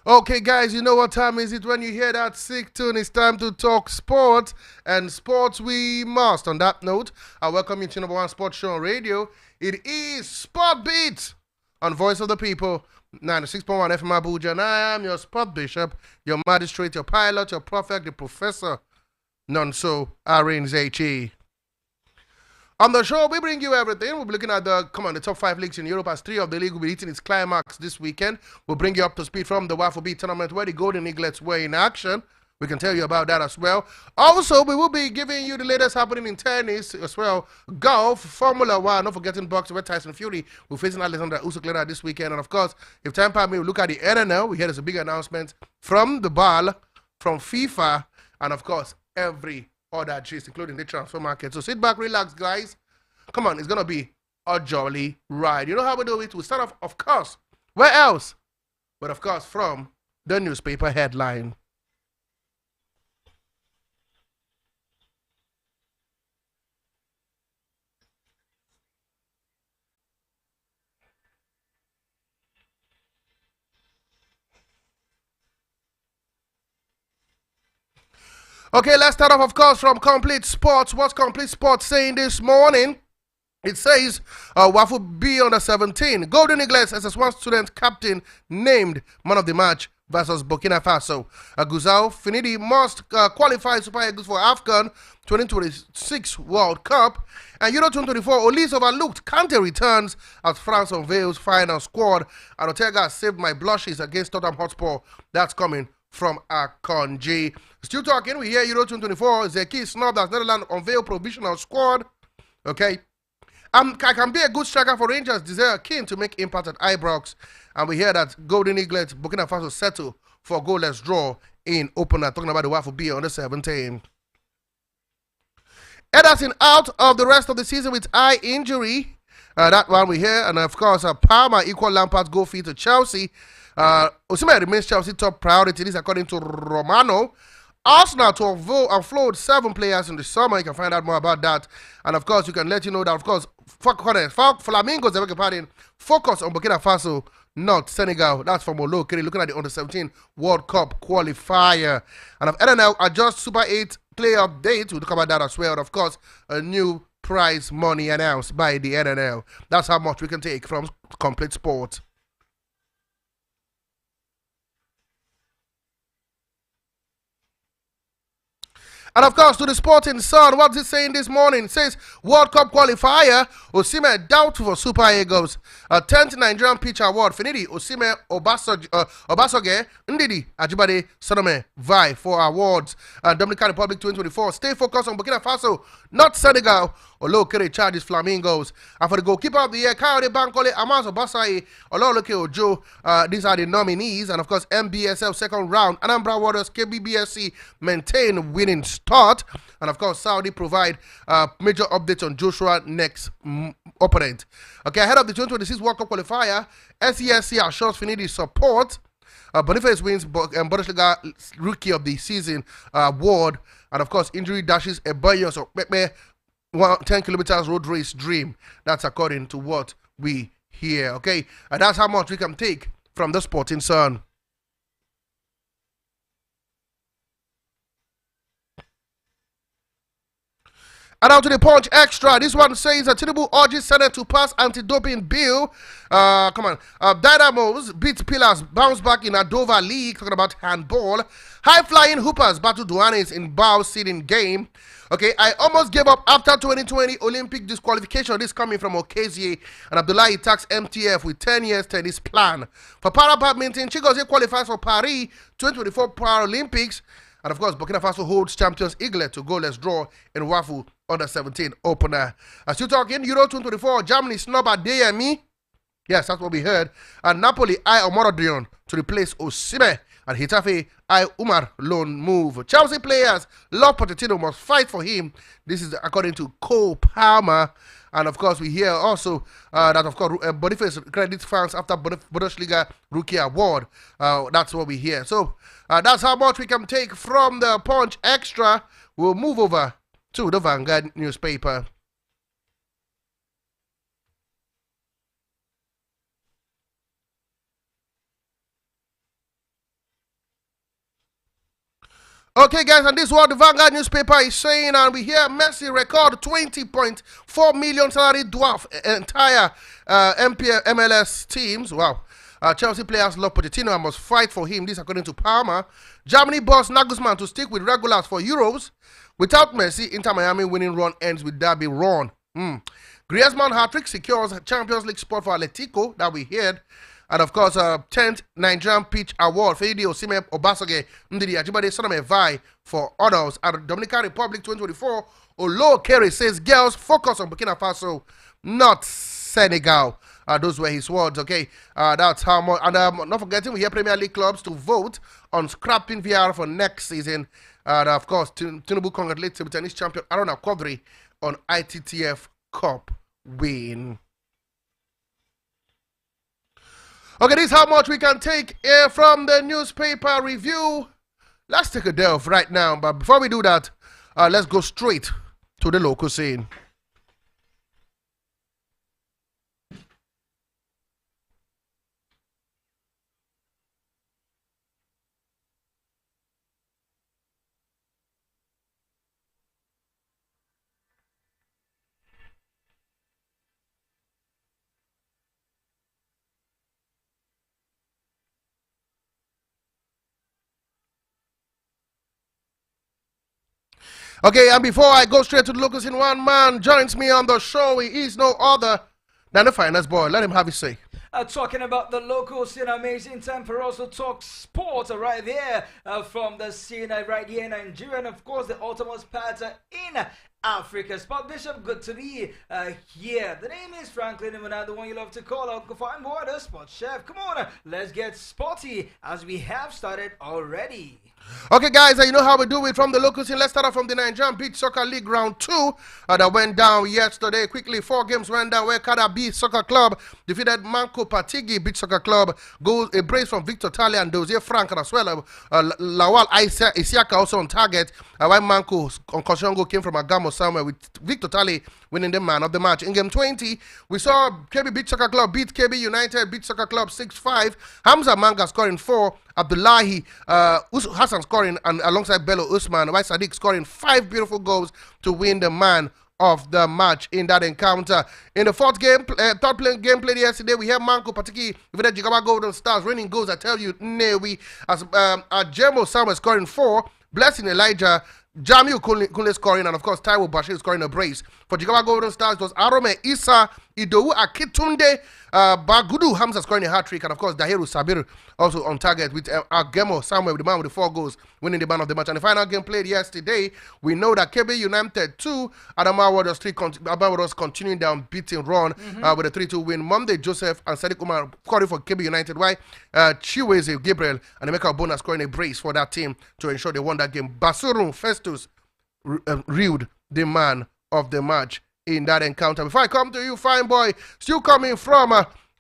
Okay, guys, you know what time is it? When you hear that sick tune, it's time to talk sports, and sports we must. On that note, I welcome you to number one sports show on radio. It is Sport Beat on Voice of the People, 96.1 FM Abuja, and I am your sport bishop, your magistrate, your pilot, your prophet, the professor, none so, Arins H.E. On the show, we bring you everything. We'll be looking at the top 5 leagues in Europe, as 3 of the league will be hitting its climax this weekend. We'll bring you up to speed from the WAFU tournament where the Golden Eaglets were in action. We can tell you about that as well. Also, we will be giving you the latest happening in tennis as well. Golf, Formula One, not forgetting boxing where Tyson Fury will face Alexander Usyk this weekend. And of course, if time permits, we'll look at the NNL. We hear there's a big announcement from the BAL, from FIFA, and of course, every other gist, including the transfer market. So sit back, relax, guys. Come on, it's going to be a jolly ride. You know how we do it? We start off, of course, where else? But of course, from the newspaper headline. Okay, let's start off, of course, from Complete Sports. What's Complete Sports saying this morning? It says, WAFU B under 17. Golden Eaglets SS1 student captain named man of the match versus Burkina Faso. Guzau Finidi must qualify Super Eagles for AFCON 2026 World Cup. And Euro 2024, Olise overlooked. Kante returns as France unveils final squad. And Ortega saved my blushes against Tottenham Hotspur. That's coming from Akonji. Still talking, we hear Euro 2024. Zeki snubbed as Netherlands unveil provisional squad. Okay. I can be a good striker for Rangers. Desire keen to make impact at Ibrox. And we hear that Golden Eaglets, Burkina Faso settle for a goalless draw in opener. Talking about the WAFU B under 17. Ederson out of the rest of the season with eye injury. That one we hear. And of course, Palmer equal Lampard's goal fee to Chelsea. Oseni remains Chelsea top priority. This according to Romano. Arsenal to offload 7 players in the summer. You can find out more about that. And of course, you can let you know that, of course, Flamingos, focus on Burkina Faso, not Senegal. That's from Olokere, looking at the Under-17 World Cup qualifier. And of NNL, adjust Super 8 player update. We'll talk about that as well. And of course, a new prize money announced by the NNL. That's how much we can take from Complete Sport. And of course, to the Sporting Sun, what's it saying this morning? It says, World Cup qualifier, Osimhen doubtful for Super Eagles. 10th Nigerian Pitch Award, Finidi, Osimhen, Obasoge, Ndidi, Ajibade, Sonome, vie for awards. Dominican Republic 2024, stay focused on Burkina Faso, not Senegal. Olokere charges Flamingos. And for the goalkeeper of the year, Kayode Bankole, Amaz Obasai, Ololoke Ojo. These are the nominees. And of course, MBSL second round, Anambra Warriors, KBBSC maintain winning start. And of course, Saudi provide major updates on Joshua next opponent. Okay, ahead of the 2026 World Cup qualifier, SESC assures Finidi support. Boniface wins Bundesliga Rookie of the Season award. And of course, injury dashes a Ebayos of Pepe 10 kilometers road race dream. That's according to what we hear. Okay, and that's how much we can take from the Sporting Sun. And now to the Punch Extra. This one says that Tinubu urges Senate to pass anti-doping bill. Dynamos beat Pillars, bounce back in Adova League. Talking about handball. High-flying Hoopers battle Duanes in Bow seeding game. Okay, I almost gave up after 2020 Olympic disqualification. This coming from Okezie. And Abdullahi tax MTF with 10 years tennis plan. For para badminton, Chigozie qualifies for Paris 2024 Paralympics. And of course, Burkina Faso holds champions Eaglets to goalless draw in WAFU under 17 opener. As you talking, Euro 2024, Germany snub Adeyemi. Yes, that's what we heard. And Napoli eye Omorodion to replace Osimhen. And Hitafe eye Umar loan move. Chelsea players love Pochettino, must fight for him. This is according to Cole Palmer. And of course, we hear also that, of course, Boniface credits fans after Bundesliga Rookie Award. That's what we hear. So that's how much we can take from the Punch Extra. We'll move over to the Vanguard newspaper. Okay, guys, and this is what the Vanguard newspaper is saying, and we hear Messi record 20.4 million salary dwarf entire MPL MLS teams. Wow. Chelsea players love Pochettino and must fight for him. This according to Palmer. Germany boss Nagelsmann to stick with regulars for Euros. Without Messi, Inter Miami winning run ends with Derby run. Griezmann hat-trick secures Champions League spot for Atletico that we heard. And of course, 10th Nigerian Pitch Award, Fede Osimhen Obasoge Ndidi Ajibade Soname Vai for honors at the Dominican Republic 2024. Olo Kerry says girls focus on Burkina Faso, not Senegal. Those were his words, okay? That's how much. And not forgetting, we hear Premier League clubs to vote on scrapping VR for next season. And of course, Tinubu congratulates table tennis champion Aaron Quadri on ITTF Cup win. Okay, this is how much we can take from the newspaper review. Let's take a delve right now. But before we do that, let's go straight to the local scene. Okay, and before I go straight to the local scene, one man joins me on the show. He is no other than the finest boy. Let him have his say. Talking about the local scene, amazing time for us to talk sports right there from the scene right here in Nigeria, and of course the ultimate part in Africa. Sport Bishop, good to be here. The name is Franklin, and the one you love to call Uncle Fine Boy, the sports chef. Come on, let's get sporty as we have started already. Okay, guys, you know how we do it from the local scene. Let's start off from the Nigerian Beach Soccer League Round 2 that went down yesterday. Quickly, 4 games went down where Kada Beach Soccer Club defeated Manko Patigi Beach Soccer Club. Goals a brace from Victor Tali and Dozier Frank, and as well Lawal Isiaka also on target. While Manko on Koshongo came from Agamo somewhere with Victor Tali winning the man of the match. In game 20, we saw KB Beach Soccer Club beat KB United Beach Soccer Club 6-5. Hamza Manga scoring 4. Abdullahi Hassan scoring, and alongside Bello Usman, while Sadiq scoring 5 beautiful goals to win the man of the match in that encounter. In the fourth game, third game played yesterday, we have Manko Patiki with the Jigaba Golden Stars winning goals. I tell you, Newi, as Ajemo Samuel scoring 4, Blessing Elijah, Jamiu Kunle scoring, and of course Taiwo Bashir scoring a brace. For Jigawa Golden Stars, it was Arome Issa, Idowu Akitunde, Bagudu Hamza scoring a hat-trick, and of course Dahiru Sabir also on target with Agemo Samuel, with the man with the 4 goals, winning the man of the match. And the final game played yesterday, we know that KB United 2, Adamawa Warriors 3, Adamawa continuing their unbeaten run with a 3-2 win. Monday Joseph and Sadiq Umar scoring for KB United, while Chiweze Gabriel and Emeka Obona scoring a brace for that team to ensure they won that game. Basurun Festus reeled the man of the match in that encounter. Before I come to you, fine boy, still coming from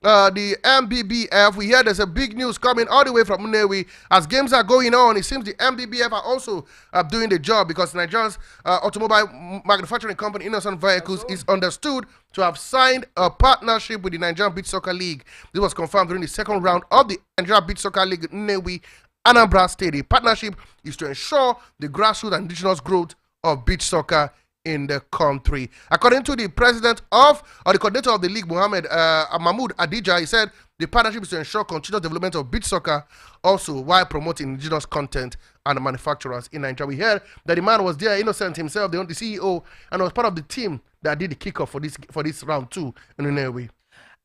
the MBBF, we hear there's a big news coming all the way from Unewi. As games are going on, it seems the MBBF are also doing the job, because Nigeria's automobile manufacturing company Innocent Vehicles is understood to have signed a partnership with the Nigerian Beach Soccer League. This was confirmed during the second round of the Nigerian Beach Soccer League Unewi Anambra State. The partnership is to ensure the grassroots and indigenous growth of beach soccer in the country. According to the president of, or the coordinator of the league, Mahmoud Adija, he said the partnership is to ensure continuous development of beach soccer, also while promoting indigenous content and manufacturers in Nigeria. We heard that the man was there, Innocent himself, the CEO, and was part of the team that did the kickoff for this round 2 in the Nairobi.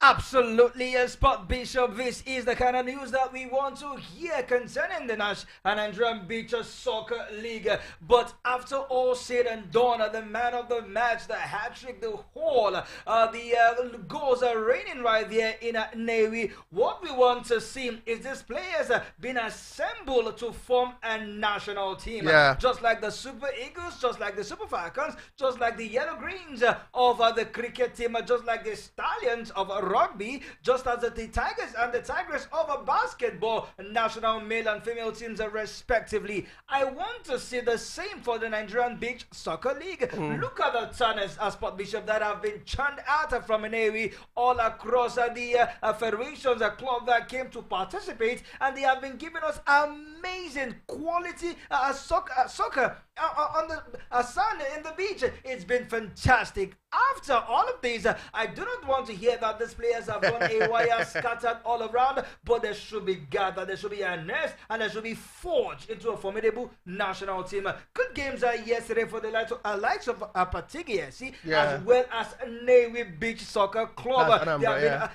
Absolutely, Spot Bishop. This is the kind of news that we want to hear concerning the Nash and Nigerian Beach Soccer League. But after all said and done, the man of the match, the hat-trick, the whole, the goals are raining right there in Navy. What we want to see is these players being assembled to form a national team. Yeah. Just like the Super Eagles, just like the Super Falcons, just like the Yellow Greens of the cricket team, just like the Stallions of rugby, just as the Tigers and the Tigers of basketball, national male and female teams respectively. I want to see the same for the Nigerian Beach Soccer League. Look at the tonners, Sport Bishop, that have been churned out from Navy all across the federations, a club that came to participate, and they have been giving us amazing quality soccer on the sun in the beach. It's been fantastic. After all of these, I do not want to hear that these players have gone AWire, scattered all around, but they should be gathered, there should be a nest, and they should be forged into a formidable national team. Good games yesterday for the likes of Patigi, as well as Navy Beach Soccer Club.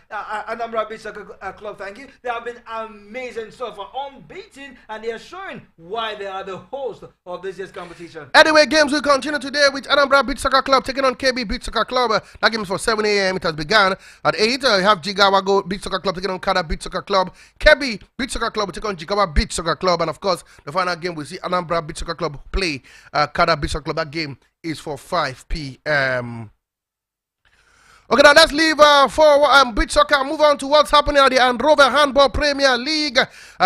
Anambra Beach Soccer Club, thank you. They have been amazing so far, unbeaten, and they are showing why they are the host of this year's competition. Anyway, games will continue today with Anambra Beach Soccer Club taking on KB Beach Soccer Club. That game is for 7 a.m. It has begun at 8. You have Jigawa Beach Soccer Club taking on Kada Beach Soccer Club. KB Beach Soccer Club will take on Jigawa Beach Soccer Club. And of course, the final game we see Anambra Beach Soccer Club play Kada Beach Soccer Club. That game is for 5 p.m. Okay, now let's leave for beach soccer and move on to what's happening at the Androver Handball Premier League.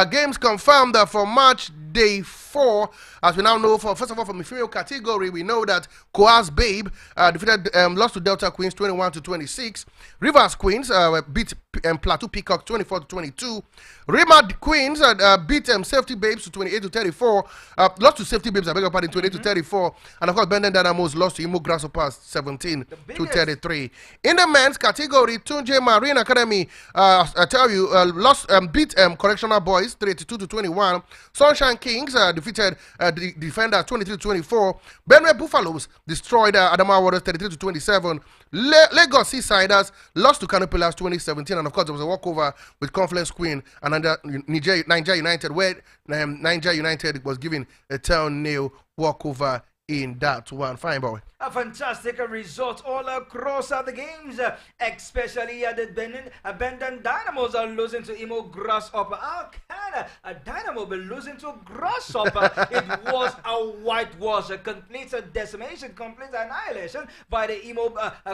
Games confirmed for March Day 4. As we now know, first of all, from the female category, we know that Coas Babe lost to Delta Queens 21-26. Rivers Queens beat Plateau Peacock 24-22. Rima Queens beat Safety Babes to 28-34. Lost to Safety Babes, I beg your pardon, 28-34. And of course, Benden Dynamos lost to Imo Grasshoppers 17-33. In the men's category, Tunje Marine Academy, I tell you, beat Correctional Boys 32-21. Sunshine Kings defeated the defenders 23-24. Benue Buffaloes destroyed Adamawa Warriors 33-27. Lagos Seasiders lost to Canopilas 2017, and of course there was a walkover with Confluence Queen and Niger United, where Niger United was given a 10-0 walkover in that one. Fine, boy. A fantastic result all across the games, especially the Benden Dynamos are losing to Imo Grasshopper. How can a Dynamo be losing to Grasshopper? It was a whitewash, a complete decimation, complete annihilation by the Imo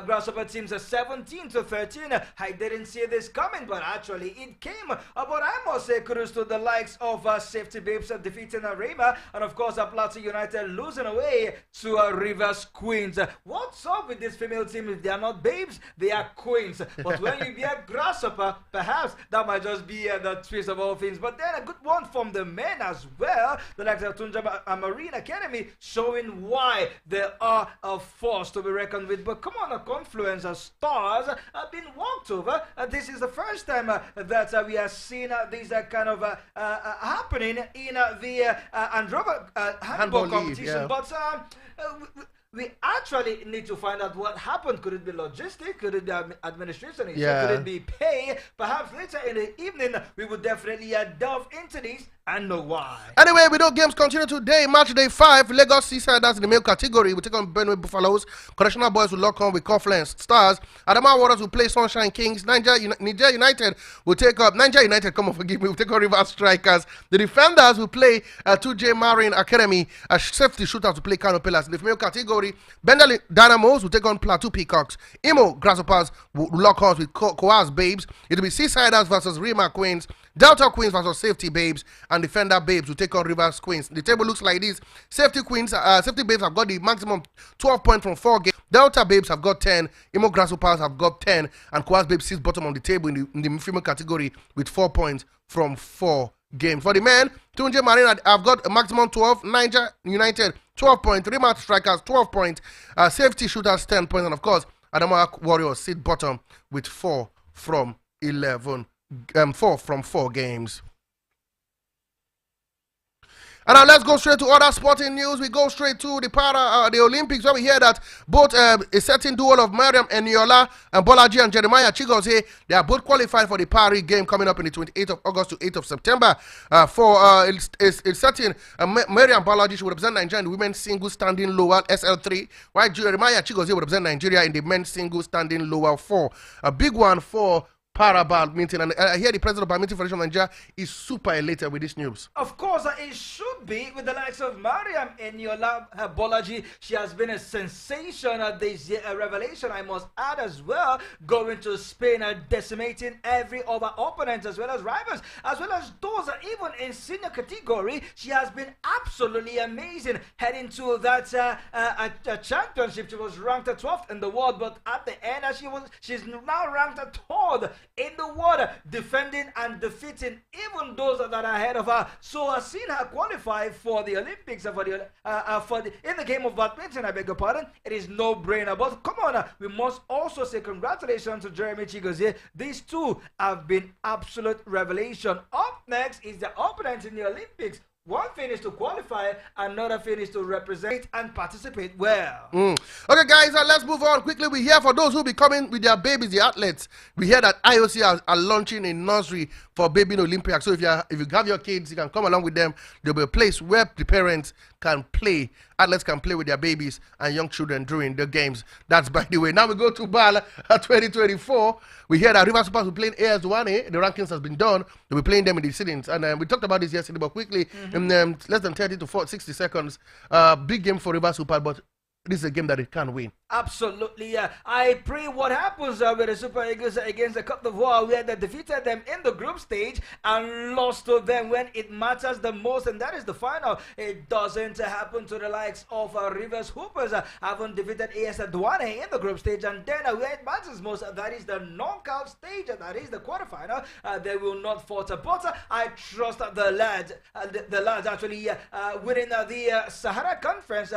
Grasshopper teams, 17-13. I didn't see this coming, but actually it came. But I must say kudos to the likes of Safety Babes defeating Rema, and of course Plateau United losing away to Rivers Queens. What's up with this female team? If they are not babes, they are queens. But when you be a Grasshopper, perhaps that might just be the twist of all things. But then a good one from the men as well. The likes of Tunja Marine Academy showing why they are a force to be reckoned with. But come on, the Confluence Stars have been walked over. This is the first time that we are seeing these kind of happening in the Androver handball competition. Yeah. But we actually need to find out what happened. Could it be logistics? Could it be administration issue? Yeah. Could it be pay? Perhaps later in the evening, we would definitely delve into this and know why. Anyway, we know games continue today. Match Day 5, Lagos Seaside, that's in the male category. We take on Benue Buffaloes. Correctional Boys will lock on with Confluence Stars. Adamawa Warriors will play Sunshine Kings. Niger United will take up, Niger United, come on, forgive me, will take on Rivers Strikers. The defenders will play 2J Marine Academy. Safety Shooters will play Kano Pillars. In the female category, Bendel Dynamos will take on Plateau Peacocks. Imo Grasshoppers will lock on with Coas Babes. It will be Seasiders versus Rima Queens. Delta Queens versus Safety Babes, and Defender Babes will take on Rivers Queens. The table looks like this. Safety Babes have got the maximum 12 points from 4 games. Delta Babes have got 10. Imo Grasshoppers have got 10. And Coas Babes sits bottom on the table in the female category with 4 points from 4 games. For the men, Tunje Marina have got a maximum 12. Niger United 12 points. Rima Strikers 12 points. Safety Shooters 10 points. And of course, Adamawa Warriors sit bottom with 4 from 4 games. And now let's go straight to other sporting news. We go straight to the Olympics, where we hear that both a certain duo of Mariam Eniola and Bolaji and Jeremiah Chigozie, they are both qualified for the Paris game coming up in the 28th of August to 8th of September. It's certain Mariam Bolaji will represent Nigeria in the women's single standing lower SL3, while Jeremiah Chigozie will represent Nigeria in the men's single standing lower 4. A big one for para badminton. And I hear the president of Badminton Federation of Nigeria is super elated with this news. Of course, it should be with the likes of Mariam Eniola Bolaji. She has been a sensation this year, a revelation, I must add as well, going to Spain and decimating every other opponent as well as rivals, as well as those even in senior category. She has been absolutely amazing. Heading to that championship, she was ranked 12th in the world, but at the end, she's now ranked 3rd in the world, defending and defeating even those that are ahead of her. So I've seen her qualify for the Olympics in the game of badminton. I beg your pardon. It is no brainer. But come on, we must also say congratulations to Jeremy Chigozie. These two have been absolute revelation. Up next is the opponent in the Olympics. One thing is to qualify, another thing is to represent and participate well. Okay, guys, let's move on quickly. We hear for those who be coming with their babies, the athletes. We hear that IOC are launching a nursery for baby in Olympics. So if you have your kids, you can come along with them. There'll be a place where the parents can play. Athletes can play with their babies and young children during the games. That's by the way. Now we go to BAL 2024. We hear that River Super will be playing AS1A. The rankings has been done. They'll be playing them in the sittings. And we talked about this yesterday, but quickly, in less than 30 to 60 seconds, big game for River Super, but this is a game that it can win. Absolutely, yeah. I pray what happens with the Super Eagles against the Côte d'Ivoire, where they defeated them in the group stage and lost to them when it matters the most, and that is the final. It doesn't happen to the likes of Rivers Hoopers, haven't defeated AS Douane in the group stage, and then where it matters most, that is the knockout stage, that is the quarterfinal. They will not falter, but I trust the lads actually winning the Sahara Conference,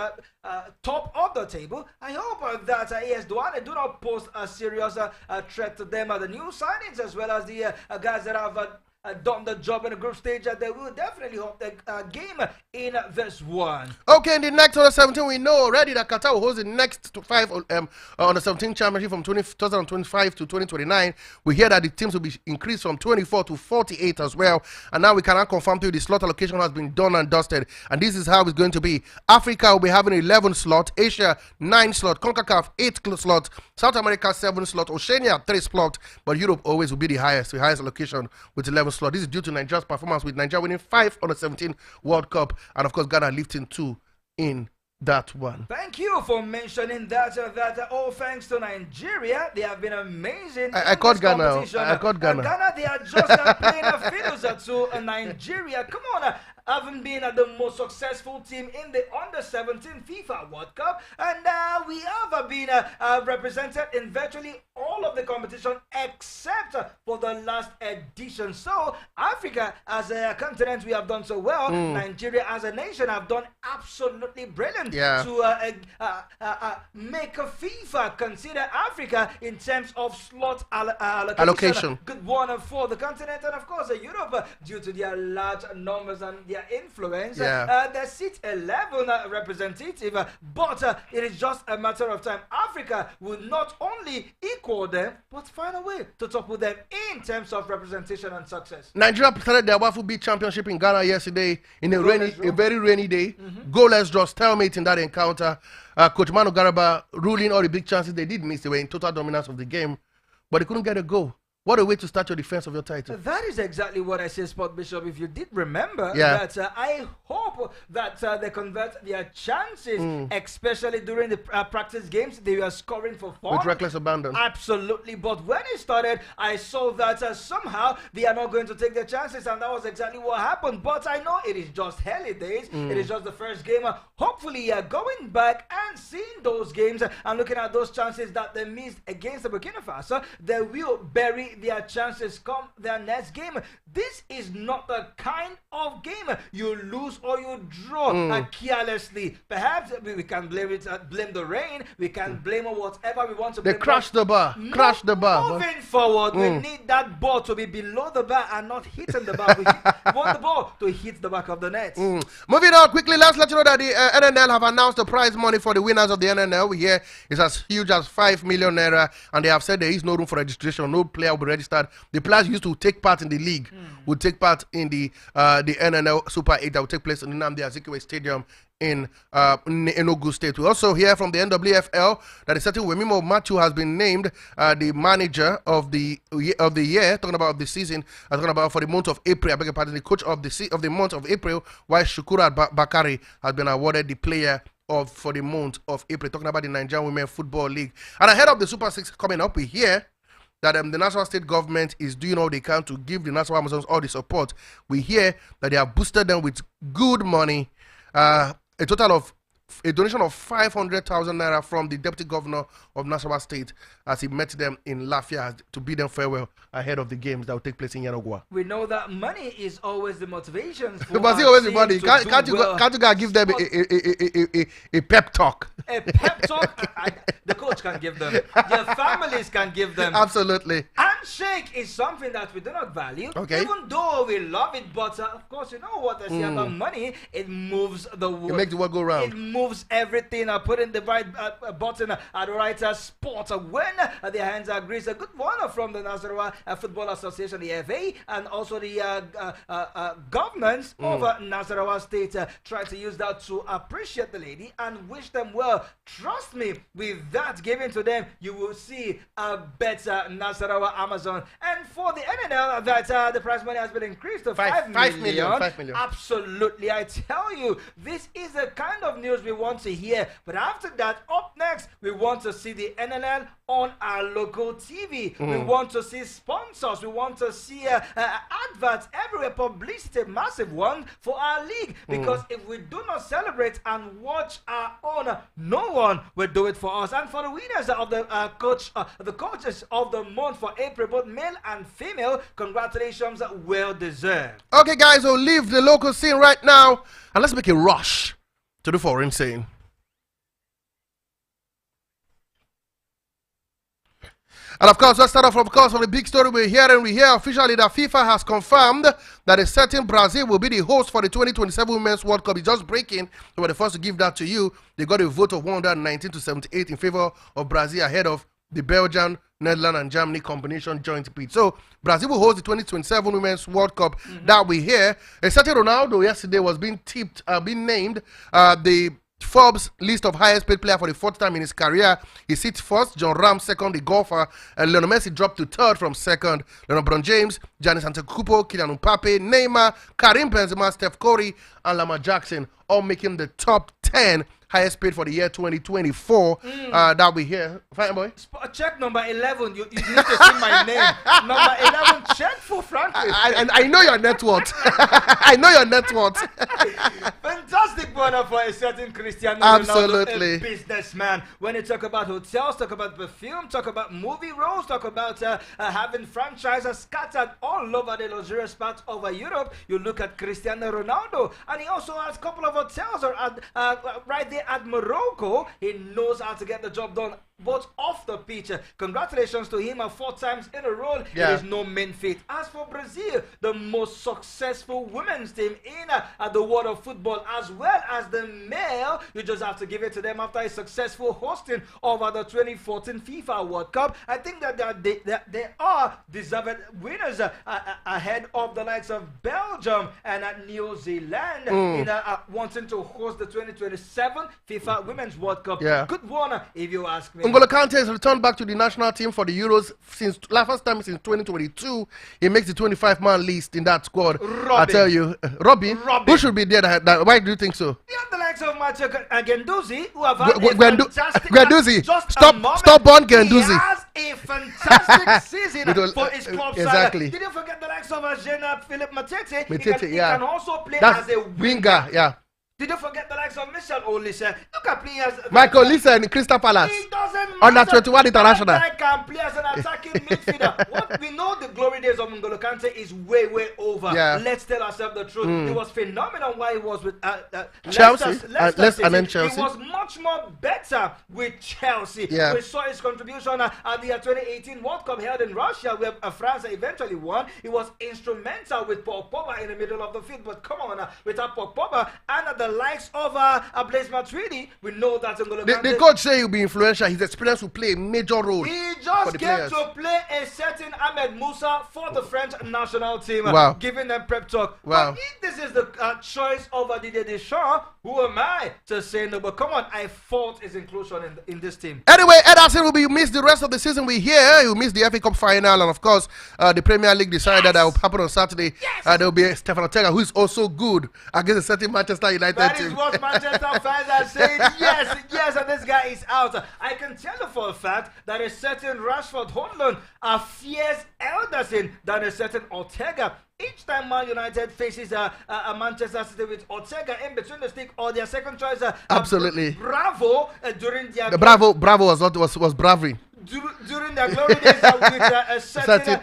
top of the table. I hope that AS Douane do not pose a serious threat to them. The new signings as well as the guys that have done the job in the group stage, they will definitely hope the game in this one. Okay, in the next under 17, we know already that Qatar will host the next 5 under 17 championship from 2025 to 2029. We hear that the teams will be increased from 24 to 48 as well. And now we cannot confirm to you the slot allocation has been done and dusted. And this is how it's going to be. Africa will be having 11 slots, Asia 9 slots, CONCACAF 8 slots, South America 7 slots, Oceania 3 slots, but Europe always will be the highest allocation with 11 slot. This is due to Nigeria's performance, with Nigeria winning 5 under 17 World Cup, and of course Ghana lifting 2 in that one. Thank you for mentioning that. All thanks to Nigeria, they have been amazing. I caught Ghana. Ghana, they are just playing a fiddles to Nigeria. Come on. Having been the most successful team in the under-17 FIFA World Cup, and we have been represented in virtually all of the competition except for the last edition. So Africa as a continent, we have done so well. Nigeria as a nation have done absolutely brilliant to make FIFA consider Africa in terms of slot allocation. Good one for the continent, and of course Europe, due to their large numbers and their influence. They sit 11 representative, but it is just a matter of time. Africa will not only equal them, but find a way to topple them in terms of representation and success. Nigeria started their WAFU B championship in Ghana yesterday in a very rainy day. Goalless draw, stalemate in that encounter. Coach Manu Garaba ruling all the big chances they did miss. They were in total dominance of the game, but they couldn't get a goal. What a way to start your defense of your title. That is exactly what I said, Sport Bishop. If you did remember that, I hope that they convert their chances, especially during the practice games. They were scoring for fun. With reckless abandon. Absolutely. But when it started, I saw that somehow they are not going to take their chances, and that was exactly what happened. But I know it is just early days. It is just the first game. Hopefully, going back and seeing those games and looking at those chances that they missed against the Burkina Faso, they will bury their chances come their next game. This is not the kind of game you lose or you draw carelessly. Perhaps we can blame the rain. We can blame whatever we want to blame. They crashed the bar. Moving forward, we need that ball to be below the bar and not hitting the bar. We want the ball to hit the back of the net. Moving on quickly, let's let you know that the NNL have announced the prize money for the winners of the NNL. We hear it's as huge as 5 million naira, and they have said there is no room for registration. No player will be registered. The players used to take part in the league would take part in the NNL Super 8 that will take place in Nnamdi Azikiwe Stadium in Enugu State. We also hear from the NWFL that a certain Wemimo Matthew has been named the manager of the year, talking about the season, talking about for the month of April. I beg your pardon, the coach of the month of April, while Shukura Bakari has been awarded the player for the month of April, talking about the Nigerian Women Football League. And ahead of the Super 6 coming up, we hear that the national state government is doing all they can to give the National Amazons all the support. We hear that they have boosted them with good money, a donation of 500,000 naira from the deputy governor of Nasarawa State as he met them in Lafia to bid them farewell ahead of the games that will take place in Yanagwa. We know that money is always the motivation for the always the money. Can't you go give them a pep talk? A pep talk? The coach can give them. Their families can give them. Absolutely. Handshake is something that we do not value. Okay. Even though we love it, but of course, you know what they say about money? It moves the world. It makes the world go round. It moves everything. I put in the right button at the right spot. When their hands are greased, a good one from the Nasarawa Football Association, the FA, and also the governments of Nasarawa State try to use that to appreciate the lady and wish them well. Trust me, with that given to them, you will see a better Nasarawa Amazon. And for the NNL, that the prize money has been increased to 5 million. 5 million. Absolutely, I tell you, this is the kind of news we want to hear. But after that, up next, we want to see the NNL on our local TV. We want to see sponsors. We want to see adverts everywhere, publicity, massive one for our league. Because if we do not celebrate and watch our own, no one will do it for us. And for the winners of the coaches of the month for April, both male and female, congratulations, well deserved. Okay, guys, we'll leave the local scene right now and let's make a rush to the foreign scene. And of course, let's start off, from the big story we're hearing. We hear officially that FIFA has confirmed that a certain Brazil will be the host for the 2027 Women's World Cup. It's just breaking. They were the first to give that to you. They got a vote of 119 to 78 in favor of Brazil ahead of the Belgian, Netherlands, and Germany combination joint bid. So Brazil will host the 2027 Women's World Cup that we hear. A certain Ronaldo yesterday was being named the Forbes list of highest paid player for the fourth time in his career. He sits first, John Ram second, the golfer, and Lionel Messi dropped to third from second. LeBron James, Giannis Antetokounmpo, Kylian Mbappe, Neymar, Karim Benzema, Steph Curry, and Lamar Jackson all making the top 10 highest paid for the year 2024 that we hear. Fine, boy. Check number 11. You need to see my name. Number 11, check for Franklin. I know your net worth. I know your net worth. Fantastic one for a certain Cristiano Absolutely. Ronaldo, a businessman. When you talk about hotels, talk about perfume, talk about movie roles, talk about having franchises scattered all over the luxurious parts of Europe, you look at Cristiano Ronaldo, and he also has a couple of hotels right there at Morocco. He knows how to get the job done, both off the pitch. Congratulations to him, 4 times in a row. Yeah. It is no mean feat. As for Brazil, the most successful women's team in the world of football, as well as the male, you just have to give it to them after a successful hosting of the 2014 FIFA World Cup. I think that they are deserved winners ahead of the likes of Belgium and New Zealand in wanting to host the 2027 FIFA Women's World Cup. Yeah. Good one, if you ask me. N'Golo Kante has returned back to the national team for the Euros since first time since 2022. He makes the 25-man list in that squad. I tell you, Robin, who should be there? Why do you think so? Yeah, the likes of Macho Genduzi, who have had a fantastic Genduzi, stop on Genduzi. He has a fantastic season for his club exactly. side. Did you forget the likes of Jena Philip Matete? Matete, He yeah. can also play That's as a winger, yeah. Did you forget the likes of Michel Olise? Look at players. Michael Olise in Crystal Palace. It doesn't matter. Under 21 international. I can play as an attacking midfielder. What we know, the glory days of N'Golo Kante is way over. Yeah. Let's tell ourselves the truth. It was phenomenal while he was with Chelsea, Leicester and then Chelsea. He was much more better with Chelsea. Yeah. We saw his contribution at the 2018 World Cup held in Russia, where France eventually won. He was instrumental with Paul Pogba in the middle of the field. But come on, without Paul Pogba and at the likes of Blaise Matuidi, we know that the coach say he'll be influential. His experience will play a major role. He just came players. to play a certain Ahmed Musa for the French national team, giving them prep talk. Wow. But if this is the choice of Didier Deschamps, who am I to say no? But come on, I fought his inclusion in this team. Anyway, Ederson will be missed the rest of the season. We hear he'll miss the FA Cup final, and of course, the Premier League decided that will happen on Saturday. There will be Stefan Ortega, who is also good against a certain Manchester United team. That is what Manchester fans are saying. Yes, and this guy is out. I can tell you for a fact that a certain Rashford Haaland fears Ederson than a certain Ortega. Each time Man United faces a Manchester City with Ortega in between the stick or their second choice, absolutely. Bravo during their Bravo was bravery. During their glory days with a certain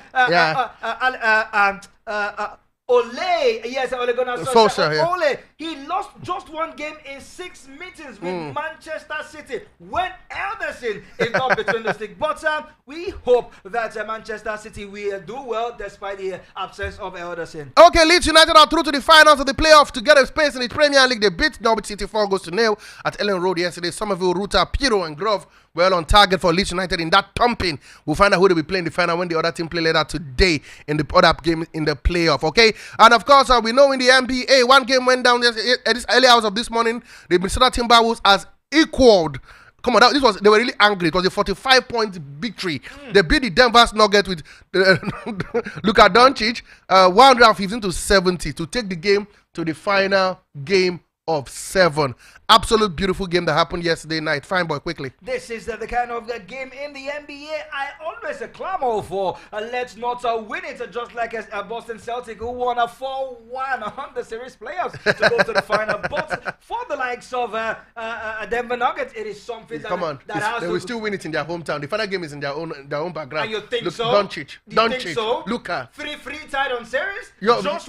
Ole, yes, Ole Gunnar Solskjaer. Ole, he lost just one game in 6 meetings with Manchester City when Ederson is not between the stick. But we hope that Manchester City will do well despite the absence of Ederson. Okay, Leeds United are through to the finals of the playoff to get a space in the Premier League. They beat Norwich City 4-0 at Ellen Road yesterday. Somerville, Ruta, Piro, and Grove well on target for Leeds United in that thumping. We'll find out who they'll be playing the final when the other team play later today in the other game in the playoff, okay? And of course, we know in the NBA, one game went down at this early hours of this morning. The Minnesota Timberwolves has equaled. Come on, they were really angry. It was a 45-point victory. They beat the Denver Nuggets with Luka Doncic 115-70 to take the game to the final game of 7. Absolute beautiful game that happened yesterday night. Fine boy, quickly. This is the kind of the game in the NBA I always clamor for. Let's not win it just like a Boston Celtic who won a 4-1 on the series playoffs to go to the final. But for the likes of Denver Nuggets, it is something they will still win it in their hometown. The final game is in their own background. And you think so? Doncic, Think so? Luka. 3-3 tied on series? Just